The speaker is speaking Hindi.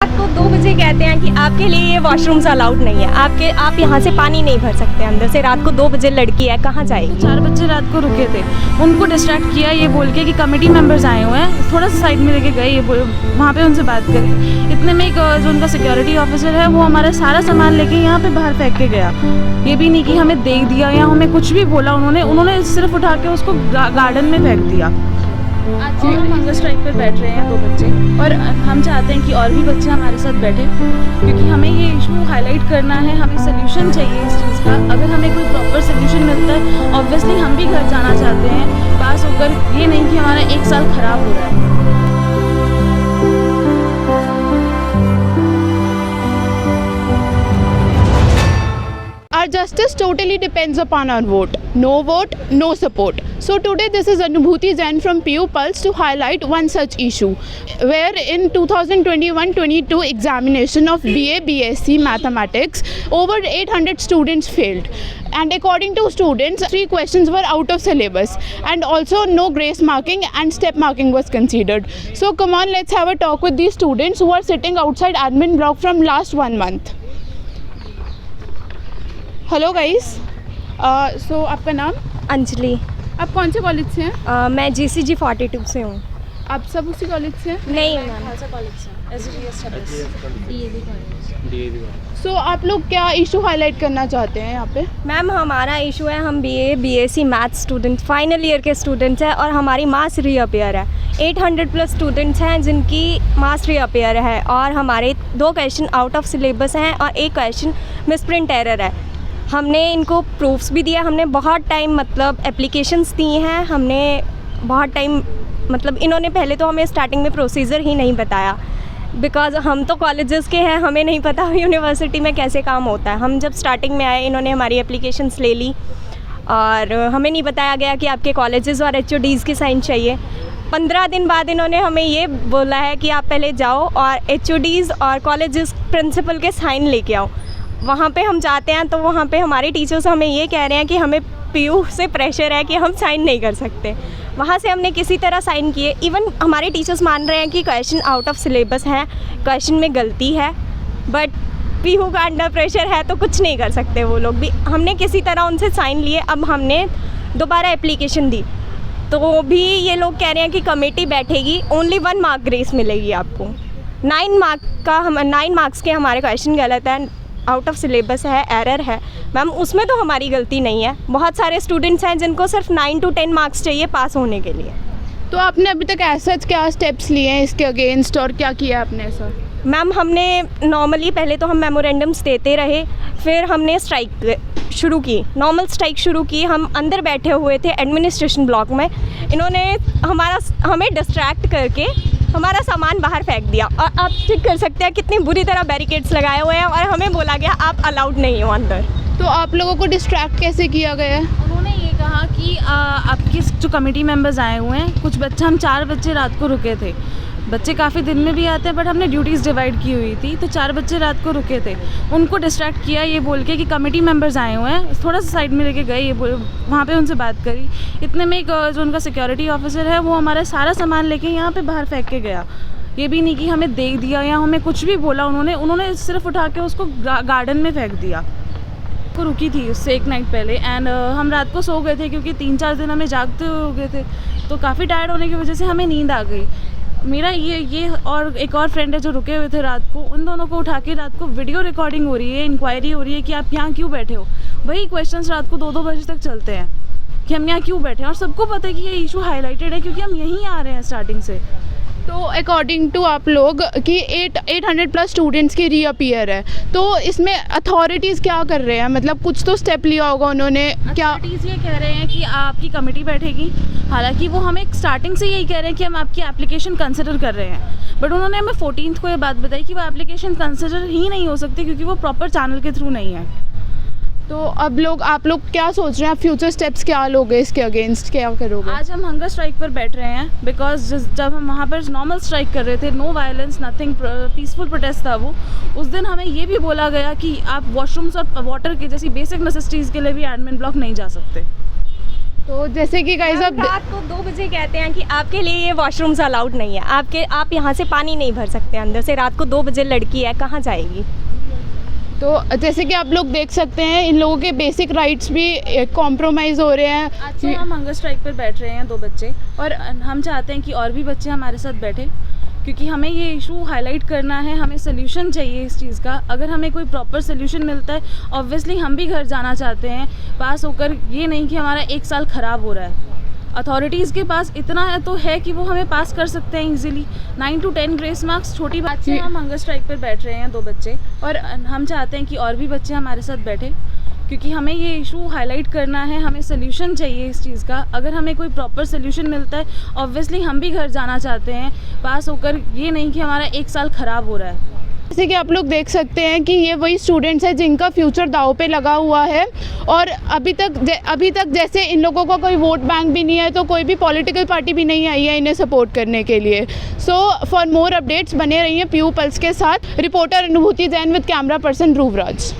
रात को 2 बजे कहते हैं कि आपके लिए ये वॉशरूम्स अलाउड नहीं है, आप यहाँ से पानी नहीं भर सकते अंदर से। रात को 2 बजे लड़की है, कहाँ जाएगी? 4 बच्चे रात को रुके थे, उनको डिस्ट्रैक्ट किया ये बोल के कि कमेटी मेंबर्स आए हुए हैं, थोड़ा सा साइड में लेके गए, ये वहाँ पे उनसे बात करी। इतने में एक जो उनका सिक्योरिटी ऑफिसर है वो हमारा सारा सामान लेके यहाँ पे बाहर फेंक के गया। ये भी नहीं कि हमें देख दिया या हमें कुछ भी बोला, उन्होंने सिर्फ उठा के उसको गार्डन में फेंक दिया। आज हम हंगर स्ट्राइक पर बैठ रहे हैं 2 बच्चे, और हम चाहते हैं कि और भी बच्चे हमारे साथ बैठे, क्योंकि हमें ये इशू हाईलाइट करना है। हमें सोल्यूशन चाहिए इस चीज़ का। अगर हमें कोई प्रॉपर सोल्यूशन मिलता है, ऑब्वियसली हम भी घर जाना चाहते हैं पास होकर, ये नहीं कि हमारा 1 साल ख़राब हो रहा है। Our justice totally depends upon our vote. No vote, no support. So today this is Anubhuti Jain from PU Pulse to highlight one such issue, where in 2021-22 examination of BA BSc Mathematics, over 800 students failed. And according to students, 3 questions were out of syllabus, and also no grace marking and step marking was considered. So come on, let's have a talk with these students who are sitting outside admin block from last 1 month. Hello guys, so आपका नाम? अंजलि। आप कौन से कॉलेज से हैं? मैं GCG 42 से हूँ। आप सब उसी कॉलेज से हैं? नहीं मैम। सो आप लोग क्या इशू हाईलाइट करना चाहते हैं यहाँ पे? मैम हमारा इशू है, हम BA BSc math student final year के स्टूडेंट्स हैं, और हमारी मास रीअपेयर है। 800 प्लस स्टूडेंट्स हैं जिनकी मास रीअपेयर है, और हमारे 2 क्वेश्चन आउट ऑफ सिलेबस हैं और 1 क्वेश्चन मिसप्रिंट एरर है। हमने इनको प्रूफ्स भी दिया, हमने बहुत टाइम मतलब एप्लीकेशंस दी हैं, हमने बहुत टाइम मतलब इन्होंने पहले तो हमें स्टार्टिंग में प्रोसीजर ही नहीं बताया, बिकॉज़ हम तो कॉलेजेस के हैं, हमें नहीं पता यूनिवर्सिटी में कैसे काम होता है। हम जब स्टार्टिंग में आए इन्होंने हमारी एप्लीकेशंस ले ली, और हमें नहीं बताया गया कि आपके कॉलेजेस और HODs की साइन चाहिए। 15 दिन बाद इन्होंने हमें ये बोला है कि आप पहले जाओ और HODs और कॉलेजेस प्रिंसिपल के साइन लेके आओ। वहाँ पे हम जाते हैं तो वहाँ पे हमारे टीचर्स हमें ये कह रहे हैं कि हमें PU से प्रेशर है कि हम साइन नहीं कर सकते। वहाँ से हमने किसी तरह साइन किए। इवन हमारे टीचर्स मान रहे हैं कि क्वेश्चन आउट ऑफ सिलेबस है, क्वेश्चन में गलती है, बट PU का अंडर प्रेशर है तो कुछ नहीं कर सकते वो लोग भी। हमने किसी तरह उनसे साइन लिए। अब हमने दोबारा एप्लीकेशन दी तो भी ये लोग कह रहे हैं कि कमेटी बैठेगी, ओनली 1 मार्क ग्रेस मिलेगी आपको। 9 मार्क्स के हमारे क्वेश्चन गलत हैं, आउट ऑफ सिलेबस है, एरर है। मैम उसमें तो हमारी गलती नहीं है। बहुत सारे स्टूडेंट्स हैं जिनको सिर्फ 9 to 10 मार्क्स चाहिए पास होने के लिए। तो आपने अभी तक ऐसा क्या स्टेप्स लिए हैं इसके अगेंस्ट, और क्या किया आपने ऐसा? मैम हमने नॉर्मली पहले तो हम मेमोरेंडम्स देते रहे, फिर हमने स्ट्राइक शुरू की, नॉर्मल स्ट्राइक शुरू की। हम अंदर बैठे हुए थे एडमिनिस्ट्रेशन ब्लॉक में, इन्होंने हमें डिस्ट्रैक्ट करके हमारा सामान बाहर फेंक दिया। और आप चेक कर सकते हैं कितनी बुरी तरह बैरिकेड्स लगाए हुए हैं, और हमें बोला गया आप अलाउड नहीं हो अंदर। तो आप लोगों को डिस्ट्रैक्ट कैसे किया गया है? उन्होंने ये कहा कि आपकी जो कमेटी मेंबर्स आए हुए हैं, कुछ बच्चे, हम 4 बच्चे रात को रुके थे। बच्चे काफ़ी दिन में भी आते हैं, बट हमने ड्यूटीज़ डिवाइड की हुई थी, तो 4 बच्चे रात को रुके थे। उनको डिस्ट्रैक्ट किया ये बोल के कि कमेटी मेंबर्स आए हुए हैं, थोड़ा सा साइड में लेके गए, ये वहाँ पे उनसे बात करी। इतने में एक जो उनका सिक्योरिटी ऑफिसर है वो हमारा सारा सामान लेके यहाँ पे बाहर फेंक के गया। ये भी नहीं कि हमें देख दिया या हमें कुछ भी बोला, उन्होंने सिर्फ उठा के उसको गार्डन में फेंक दिया। को रुकी थी उससे 1 नाइट पहले, एंड हम रात को सो गए थे क्योंकि 3-4 दिन हमें जागते हो गए थे, तो काफ़ी टायर्ड होने की वजह से हमें नींद आ गई। मेरा ये और एक और फ्रेंड है जो रुके हुए थे रात को, उन दोनों को उठा के रात को वीडियो रिकॉर्डिंग हो रही है, इंक्वायरी हो रही है कि आप यहाँ क्यों बैठे हो। वही क्वेश्चंस रात को 2-2 बजे तक चलते हैं कि हम यहाँ क्यों बैठे हैं, और सबको पता है कि ये इशू हाईलाइटेड है क्योंकि हम यहीं आ रहे हैं स्टार्टिंग से। तो अकॉर्डिंग टू आप लोग कि 800 प्लस स्टूडेंट्स की रीअपियर है, तो इसमें अथॉरिटीज़ क्या कर रहे हैं? मतलब कुछ तो स्टेप लिया होगा उन्होंने। क्या अथॉरिटीज़ ये कह रहे हैं कि आपकी कमेटी बैठेगी, हालांकि वो हमें स्टार्टिंग से यही कह रहे हैं कि हम आपकी एप्लीकेशन कंसिडर कर रहे हैं, बट उन्होंने हमें 14th को ये बात बताई कि वो एप्लीकेशन कंसिडर ही नहीं हो सकती क्योंकि वो प्रॉपर चैनल के थ्रू नहीं है। तो अब आप लोग क्या सोच रहे हैं, फ्यूचर स्टेप्स क्या लोगे, इसके अगेंस्ट क्या करोगे? आज हम हंगर स्ट्राइक पर बैठ रहे हैं बिकॉज जब हम वहाँ पर नॉर्मल स्ट्राइक कर रहे थे, no violence nothing, peaceful protest था वो, उस दिन हमें ये भी बोला गया कि आप वॉशरूम्स और वाटर के जैसी बेसिक नेसेसिटीज़ के लिए भी एडमिन ब्लॉक नहीं जा सकते। तो जैसे कि गाइस हम अब रात को 2 बजे कहते हैं कि आपके लिए ये वॉशरूम्स अलाउड नहीं है, आप यहाँ से पानी नहीं भर सकते अंदर से। रात को 2 बजे लड़की है, कहाँ जाएगी? तो जैसे कि आप लोग देख सकते हैं इन लोगों के बेसिक राइट्स भी कॉम्प्रोमाइज़ हो रहे हैं। आज तो हम हंगर स्ट्राइक पर बैठ रहे हैं 2 बच्चे, और हम चाहते हैं कि और भी बच्चे हमारे साथ बैठे, क्योंकि हमें ये इशू हाईलाइट करना है। हमें सोल्यूशन चाहिए इस चीज़ का। अगर हमें कोई प्रॉपर सोल्यूशन मिलता है, ऑब्वियसली हम भी घर जाना चाहते हैं पास होकर। ये नहीं कि हमारा 1 साल ख़राब हो रहा है। अथॉरिटीज़ के पास इतना तो है कि वो हमें पास कर सकते हैं इजीली। 9 to 10 ग्रेस मार्क्स छोटी बात है। हम हंगर स्ट्राइक पर बैठ रहे हैं 2 बच्चे, और हम चाहते हैं कि और भी बच्चे हमारे साथ बैठे, क्योंकि हमें ये इशू हाईलाइट करना है। हमें सोल्यूशन चाहिए इस चीज़ का। अगर हमें कोई प्रॉपर सोल्यूशन मिलता है, ऑब्वियसली हम भी घर जाना चाहते हैं पास होकर। ये नहीं कि हमारा 1 साल ख़राब हो रहा है। जैसे कि आप लोग देख सकते हैं कि ये वही स्टूडेंट्स हैं जिनका फ्यूचर दांव पे लगा हुआ है, और अभी तक जैसे इन लोगों का कोई वोट बैंक भी नहीं है, तो कोई भी पॉलिटिकल पार्टी भी नहीं आई है इन्हें सपोर्ट करने के लिए। सो फॉर मोर अपडेट्स बने रहिए पीयू पल्स के साथ। Reporter Anubhuti Jain with camera person Dhruvraj.